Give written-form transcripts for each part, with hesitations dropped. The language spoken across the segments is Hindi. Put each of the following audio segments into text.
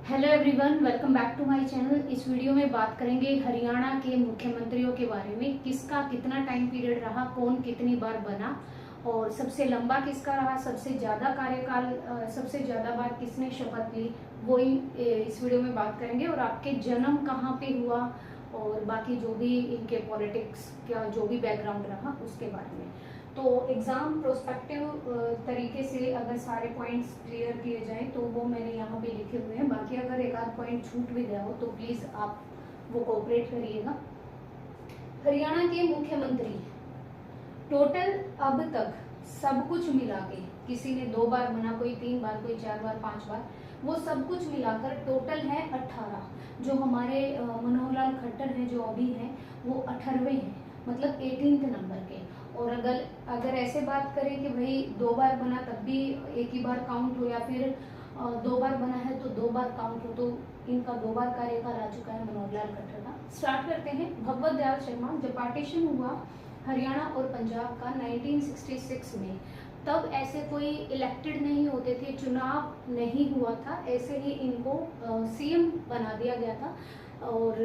Hello everyone, welcome back to my channel. इस वीडियो में बात करेंगे हरियाणा के मुख्यमंत्रियों के बारे में। किसका कितना टाइम पीरियड रहा, कौन कितनी बार बना और सबसे लंबा किसका रहा, सबसे ज़्यादा कार्यकाल, सबसे ज़्यादा बार किसने शपथ ली, वो इस वीडियो में बात करेंगे। और आपके जन्म कहाँ पे हुआ और बाकी जो भी इनके पॉलिटिक्स का जो भी बैकग्राउंड रहा उसके बारे में। तो एग्ज़ाम प्रोस्पेक्टिव तरीके से अगर सारे पॉइंट्स क्लियर किए जाएं तो वो मैंने यहाँ पे लिखे हुए हैं। बाकी अगर एक आध पॉइंट छूट भी गया हो तो प्लीज़ आप वो कोऑपरेट करिएगा। हरियाणा के मुख्यमंत्री टोटल अब तक सब कुछ मिला के, किसी ने 2 बार बना, कोई 3 बार, कोई 4 बार, 5 बार, वो सब कुछ मिलाकर टोटल है 18। जो हमारे मनोहर लाल खट्टर हैं जो अभी हैं वो 18वें हैं, मतलब 18th नंबर के। और अगर ऐसे बात करें कि भाई 2 बार बना तब भी एक ही बार काउंट हो, या फिर 2 बार बना है तो 2 बार काउंट हो, तो इनका 2 बार कार्यकाल आ चुका है मनोहर लाल खट्टर का। स्टार्ट करते हैं। भगवत दयाल शर्मा, जब पार्टीशन हुआ हरियाणा और पंजाब का 1966 में, तब ऐसे कोई इलेक्टेड नहीं होते थे, चुनाव नहीं हुआ था, ऐसे ही इनको सीएम बना दिया गया था। और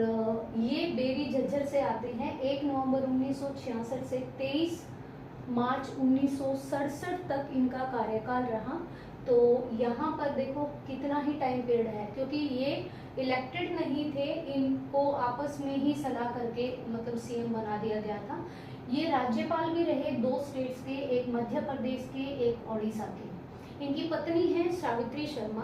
ये बेरी झज्जर से आते हैं। 1 नवंबर 1966 से 23 मार्च 1967 तक इनका कार्यकाल रहा। तो यहाँ पर देखो कितना ही टाइम पीरियड है, क्योंकि ये इलेक्टेड नहीं थे, इनको आपस में ही सलाह करके मतलब सीएम बना दिया गया था। ये राज्यपाल भी रहे 2 स्टेट्स के, एक मध्य प्रदेश के, एक ओडिशा के। इनकी पत्नी है सावित्री शर्मा,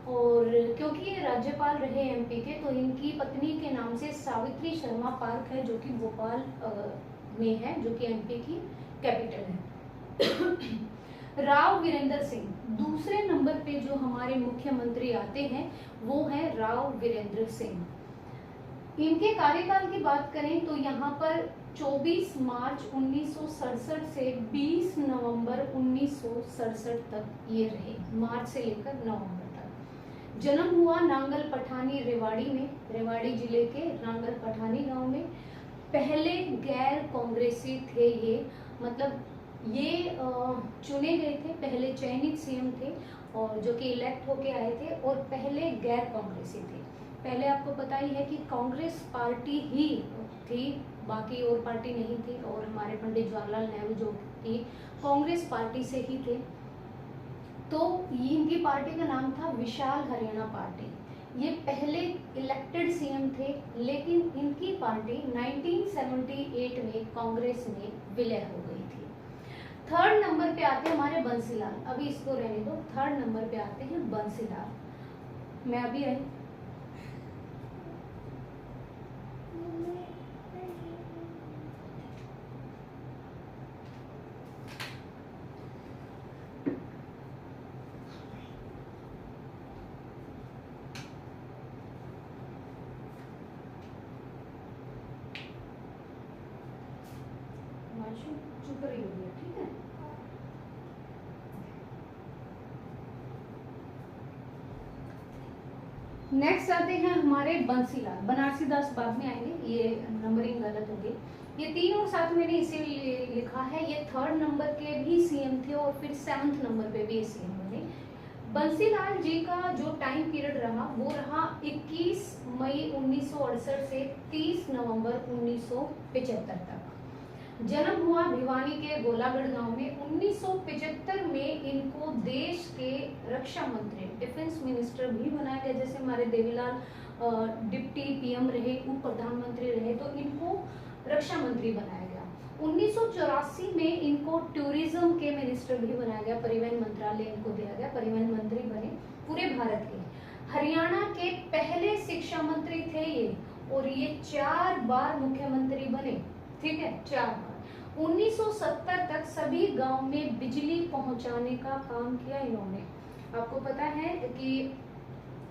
और क्योंकि ये राज्यपाल रहे एमपी के, तो इनकी पत्नी के नाम से सावित्री शर्मा पार्क है जो कि भोपाल में है, जो कि एमपी की कैपिटल है। राव वीरेंद्र सिंह, दूसरे नंबर पे जो हमारे मुख्यमंत्री आते हैं वो है राव वीरेंद्र सिंह। इनके कार्यकाल की बात करें तो यहाँ पर 24 मार्च 1967 से 20 नवंबर 1967 तक ये रहे, मार्च से लेकर नवंबर तक। जन्म हुआ नांगल पठानी रेवाड़ी में, रेवाड़ी जिले के नांगल पठानी गांव में। पहले गैर कांग्रेसी थे ये, मतलब ये चुने गए थे, पहले चयनित सीएम थे और जो कि इलेक्ट होके आए थे, और पहले गैर कांग्रेसी थे। पहले आपको पता ही है कि कांग्रेस पार्टी ही थी, बाकी और पार्टी नहीं थी, और हमारे पंडित जवाहरलाल नेहरू जो कि कांग्रेस पार्टी से ही थे। तो इनकी पार्टी का नाम था विशाल हरियाणा पार्टी। ये पहले इलेक्टेड सीएम थे, लेकिन इनकी पार्टी 1978 में कांग्रेस में विलय हो गई थी। 3rd नंबर पे आते हैं हमारे बंसीलाल, अभी इसको रहने दो। 3rd नंबर पे आते हैं बंसीलाल। मैं अभी आई। चुप रही होगी, ठीक है। नेक्स्ट आते हैं हमारे बंसीलाल। बनारसी दास बाद में आएंगे, ये नंबरिंग गलत होगी। ये 3 और 7 मैंने इसीलिए लिखा है, ये 3rd नंबर के भी सीएम थे और फिर 7th नंबर पे भी सीएम बने। बंसीलाल जी का जो टाइम पीरियड रहा वो रहा 21 मई 1968 से 30 नवंबर 1975 तक। जन्म हुआ भिवानी के गोलागढ़ गांव में। 1975 में इनको देश के रक्षा मंत्री, डिफेंस मिनिस्टर भी बनाया गया। जैसे हमारे देवीलाल डिप्टी पीएम रहे, उप प्रधानमंत्री रहे, तो इनको रक्षा मंत्री बनाया गया। 1984 में इनको टूरिज्म के मिनिस्टर भी बनाया गया, परिवहन मंत्रालय इनको दिया गया, परिवहन मंत्री बने पूरे भारत के। हरियाणा के पहले शिक्षा मंत्री थे ये, और ये 4 बार मुख्यमंत्री बने, ठीक है, 4 बार। 1970 तक सभी गांव में बिजली पहुंचाने का काम किया इन्होंने। आपको पता है कि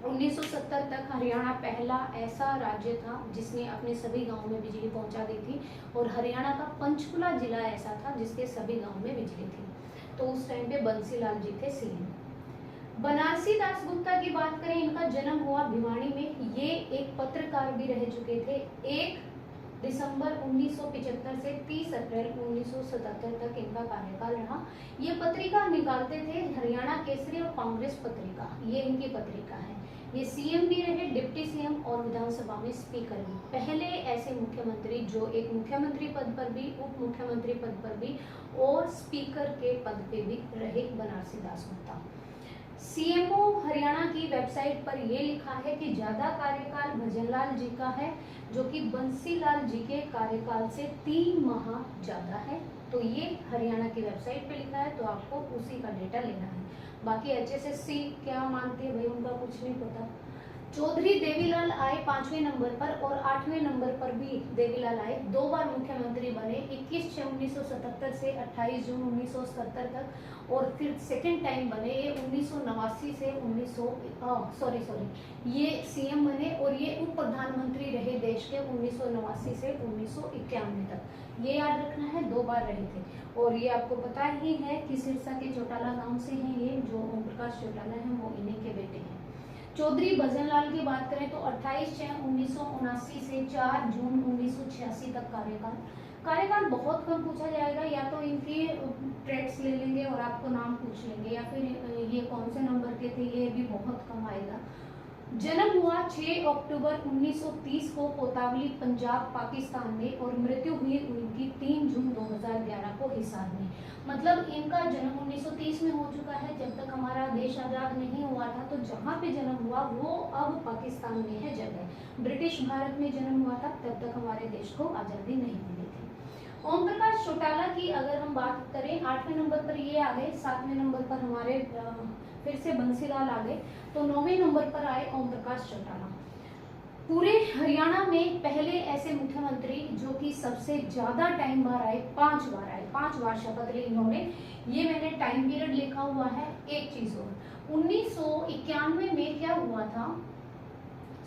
1970 तक हरियाणा पहला ऐसा राज्य था जिसने अपने सभी गांव में बिजली पहुंचा दी थी, और हरियाणा का पंचकुला जिला ऐसा था जिसके सभी गांव में बिजली थी। तो उस टाइम पे बंसीलाल जी थे सीएम। बनारसी दास गुप्ता की बात करें, इनका जन्म हुआ भिवानी में। ये एक पत्रकार भी रह चुके थे, एक दिसंबर 1975 से 30 अप्रैल 1977 तक इनका कार्यकाल रहा। ये पत्रिका निकालते थे हरियाणा केसरी और कांग्रेस पत्रिका, ये इनकी पत्रिका है। ये सीएम भी रहे, डिप्टी सीएम और विधानसभा में स्पीकर भी। पहले ऐसे मुख्यमंत्री जो एक मुख्यमंत्री पद पर भी, उप मुख्यमंत्री पद पर भी और स्पीकर के पद पे भी रहे बनारसी दास गुप्ता। सीएमओ हरियाणा की वेबसाइट पर यह लिखा है कि ज्यादा कार्यकाल भजनलाल जी का है, जो कि बंसीलाल जी के कार्यकाल से 3 माह ज्यादा है। तो ये हरियाणा की वेबसाइट पे लिखा है, तो आपको उसी का डेटा लेना है। बाकी HSSC क्या मानती है भाई, उनका कुछ नहीं पता। चौधरी देवीलाल आए 5वें नंबर पर और 8वें नंबर पर भी देवीलाल आए। 2 बार मुख्यमंत्री बने, 21/6/1977 से 28 जून 1977 तक, और फिर सेकंड टाइम बने ये 1989 से ये सीएम बने और ये उप प्रधानमंत्री रहे देश के 1989 से 1991 तक। ये याद रखना है, 2 बार रहे थे। और ये आपको पता ही है कि सिरसा के चौटाला गांव से हैं ये, जो ओम प्रकाश चौटाला हैं वो इन्हीं के बेटे हैं। चौधरी भजनलाल की बात करें तो 28/6/1979 से 4 जून 1986 तक कार्यकाल बहुत कम पूछा जाएगा, या तो इनकी ट्रेड्स ले लेंगे और आपको नाम पूछ लेंगे, या फिर ये कौन से नंबर के थे ये भी बहुत कम आएगा। जन्म हुआ 6 अक्टूबर 1930 को कोतावली पंजाब पाकिस्तान में, और मृत्यु हुई उनकी 3 जून 2011 को हिसार में। मतलब इनका जन्म 1930 में हो चुका है, जब तक हमारा देश आज़ाद नहीं हुआ था। तो जहाँ पे जन्म हुआ वो अब पाकिस्तान में है जगह। ब्रिटिश भारत में जन्म हुआ था, तब तक हमारे देश को आज़ादी नहीं मिली थी। ओम प्रकाश चौटाला की अगर हम बात करें, 8वें नंबर पर ये आ गए, 7वें नंबर पर हमारे फिर से बंसीलाल आ गए, तो 9वें नंबर पर आए ओम प्रकाश चौटाला। पूरे हरियाणा में पहले ऐसे मुख्यमंत्री जो कि सबसे ज्यादा टाइम बार आए, 5 बार आए, 5 बार शपथ ली इन्होंने। ये मैंने टाइम पीरियड लिखा हुआ है। एक चीज और, 1991 में क्या हुआ था,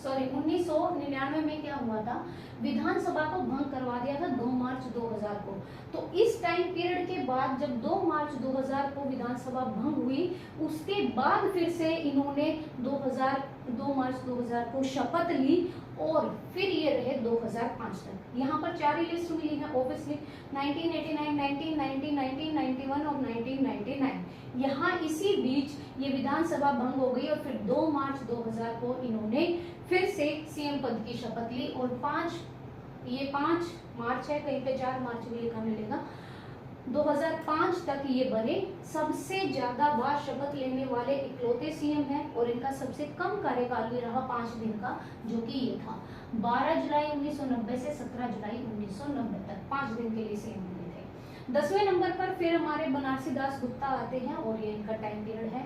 1999 में क्या हुआ था, विधानसभा को भंग करवा दिया था 2 मार्च 2000 को। तो इस टाइम पीरियड के बाद जब 2 मार्च 2000 को विधानसभा भंग हुई, उसके बाद फिर से इन्होंने 2 मार्च 2000 को शपथ ली, और फिर ये रहे 2005 तक। यहाँ पर 4 ही लिस्ट मिली है ऑब्वियसली, 1989, 1990, 1991 और 1999। यहाँ इसी बीच ये विधानसभा भंग हो गई, और फिर 2 मार्च 2000 को इन्होंने फिर से सीएम पद की शपथ ली, और 5 मार्च है, कहीं पे 4 मार्च भी लिखा मिलेगा, 2005 तक ये बने। सबसे ज्यादा बार शपथ लेने वाले इकलौते सीएम हैं, और इनका सबसे कम कार्यकाल भी रहा 5 दिन का, जो कि ये था 12 जुलाई 1990 से 17 जुलाई 1990 तक, 5 दिन के लिए सीएम बने थे। 10वें नंबर पर फिर हमारे बनारसी दास गुप्ता आते हैं, और ये इनका टाइम पीरियड है।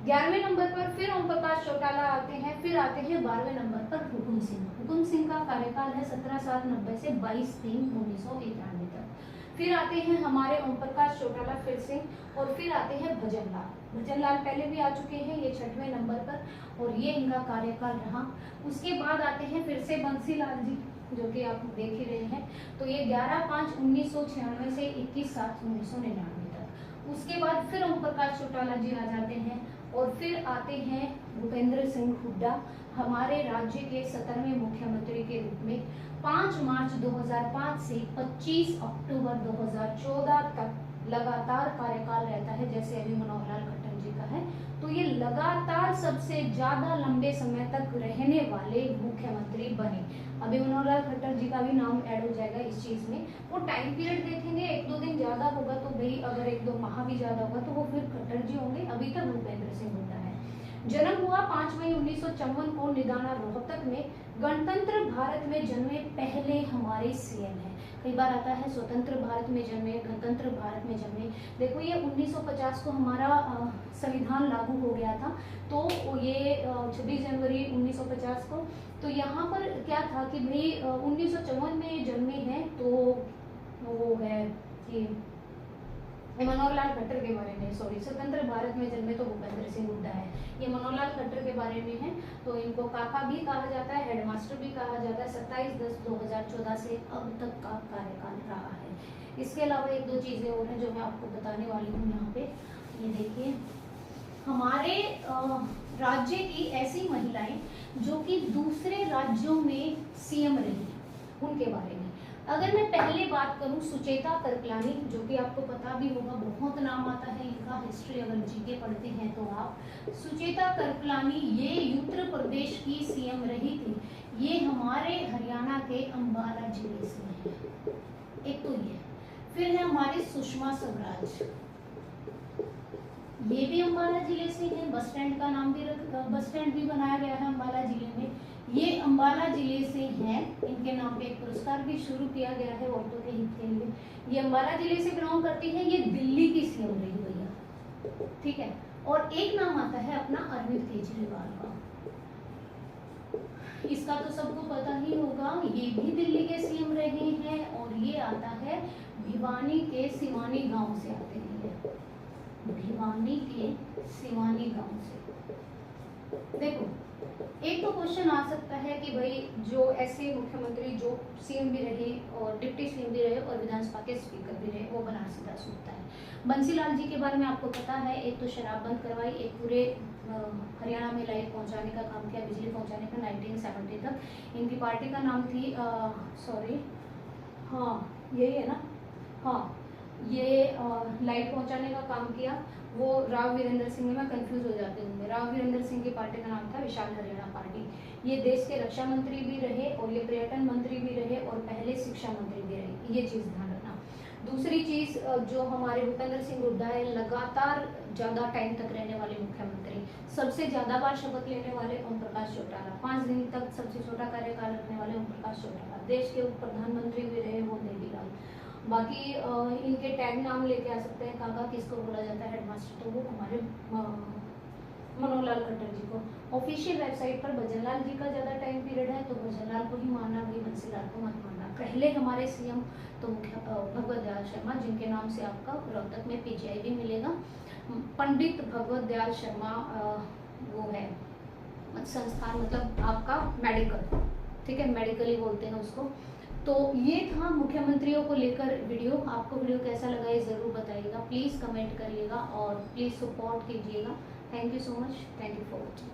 11वें नंबर पर फिर ओम प्रकाश चौटाला आते हैं। फिर आते हैं 12वें नंबर पर हुकुम सिंह। हुकुम सिंह का कार्यकाल है 17/7/90 से 22/3/1991 तक। फिर आते हैं हमारे ओम प्रकाश चौटाला फिर से, और फिर आते हैं भजनलाल पहले भी आ चुके हैं, ये 6वें नंबर पर, और ये इनका कार्यकाल रहा। उसके बाद आते हैं फिर से बंसीलाल जी, जो कि आप देख ही रहे हैं। तो ये 11/5/1996 से 21/7/1999 तक। उसके बाद फिर ओम प्रकाश चौटाला जी आ जाते हैं, और फिर आते हैं भूपेंद्र सिंह हुड्डा, हमारे राज्य के 17वें मुख्यमंत्री के रूप में। 5 मार्च 2005 से 25 अक्टूबर 2014 तक लगातार कार्यकाल रहता है, जैसे अभी मनोहर लाल खट्टर जी का है। तो ये लगातार सबसे ज्यादा लंबे समय तक रहने वाले मुख्यमंत्री बने। अभी मनोहर लाल खट्टर जी का भी नाम ऐड हो जाएगा इस चीज में। वो टाइम पीरियड देखेंगे, 1-2 दिन ज्यादा होगा तो भाई, अगर 1-2 माह भी ज्यादा होगा तो वो फिर खट्टर जी होंगे। अभी तक भूपेंद्र सिंह हुड्डा है। जन्म हुआ 5 मई 1954 को निदाना रोहतक में। गणतंत्र भारत में जन्मे पहले हमारे सीएम है। कई बार आता है स्वतंत्र भारत में जन्मे, गणतंत्र भारत में जन्मे। देखो ये 1950 को हमारा संविधान लागू हो गया था, तो ये 26 जनवरी 1950 को। तो यहाँ पर क्या था कि भाई 1954 में जन्मे हैं, तो वो है कि मनोहर लाल खट्टर के बारे में, स्वतंत्र भारत में जन्मे तो भूपेंद्र सिंह हुड्डा है। ये मनोहर लाल खट्टर के बारे में है, तो इनको काका भी कहा जाता है, हेडमास्टर भी कहा जाता है। 27/10/2014 से अब तक का कार्यकाल रहा है। इसके अलावा 1-2 चीजें और हैं जो मैं आपको बताने वाली हूँ यहाँ पे। ये देखिए, हमारे राज्य की ऐसी महिलाएं जो कि दूसरे राज्यों में सीएम रही, उनके बारे में। अगर मैं पहले बात करूं सुचेता करपलानी, जो कि आपको पता भी होगा, बहुत नाम आता है इनका, हिस्ट्री अगर जीके पढ़ते हैं तो आप। सुचेता करपलानी ये उत्तर प्रदेश की सीएम रही थी। ये हमारे हरियाणा के अंबाला जिले से है, एक तो ये। फिर है हमारी सुषमा स्वराज, ये भी अंबाला जिले से है। बस स्टैंड का नाम भी बस स्टैंड भी बनाया गया है अंबाला जिले में। ये अंबाला जिले से हैं, इनके नाम पे एक पुरस्कार भी शुरू किया गया है औरतों के हित के लिए। ये अंबाला जिले से बिलोंग करती है, ये दिल्ली की सीएम रही भैया, ठीक है। और एक नाम आता है अपना अरविंद केजरीवाल का, इसका तो सबको पता ही होगा, ये भी दिल्ली के सीएम रहे हैं। और ये आता है भिवानी के सिवानी गांव से आते हैं, भिवानी के सिवानी गांव से। देखो, एक तो क्वेश्चन आ सकता है कि भाई जो ऐसे मुख्यमंत्री जो सीएम भी रहे और डिप्टी सीएम भी रहे और विधानसभा के स्पीकर भी रहे, वो बनारस से 10 होता है। बंसीलाल जी के बारे में आपको पता है, एक तो शराब बंद करवाई, एक पूरे हरियाणा में लाइट पहुंचाने का काम किया, बिजली पहुंचाने का 1970 तक। इनकी पार्टी का नाम थी यही है ना, हाँ, ये लाइट पहुंचाने का काम किया। वो राव वीरेंद्र सिंह में कंफ्यूज हो जाते होंगे, राव वीरेंद्र सिंह की पार्टी का नाम था विशाल हरियाणा पार्टी। ये देश के रक्षा मंत्री भी रहे और ये पर्यटन मंत्री भी रहे और पहले शिक्षा मंत्री भी रहे, ये चीज ध्यान रखना। दूसरी चीज, जो हमारे भूपेंद्र सिंह हुड्डा है, लगातार ज्यादा टाइम तक रहने वाले मुख्यमंत्री, सबसे ज्यादा बार शपथ लेने वाले ओम प्रकाश चौटाला, 5 दिन तक सबसे छोटा कार्यकाल रखने वाले ओम प्रकाश चौटाला, देश के प्रधानमंत्री भी रहे वो देवीलाल। बाकी इनके टैग नाम लेके आ सकते हैं, काका किसको बोला जाता है हेडमास्टर, तो वो हमारे मनोहर लाल खट्टर जी को। ऑफिशियल वेबसाइट पर भजनलाल जी का ज़्यादा टाइम पीरियड है, तो भजनलाल को ही मानना, भाई बंसीलाल को मत मानना। पहले हमारे सीएम तो भगवत दयाल शर्मा, जिनके नाम से आपका रोहतक में पीजीआई भी मिलेगा। पंडित भगवत दयाल शर्मा वो है संस्थान, मतलब आपका मेडिकल, ठीक है, मेडिकल ही बोलते हैं उसको। तो ये था मुख्यमंत्रियों को लेकर वीडियो। आपको वीडियो कैसा लगा ये ज़रूर बताइएगा, प्लीज़ कमेंट करिएगा और प्लीज़ सपोर्ट कीजिएगा। Thank you so much, thank you for watching.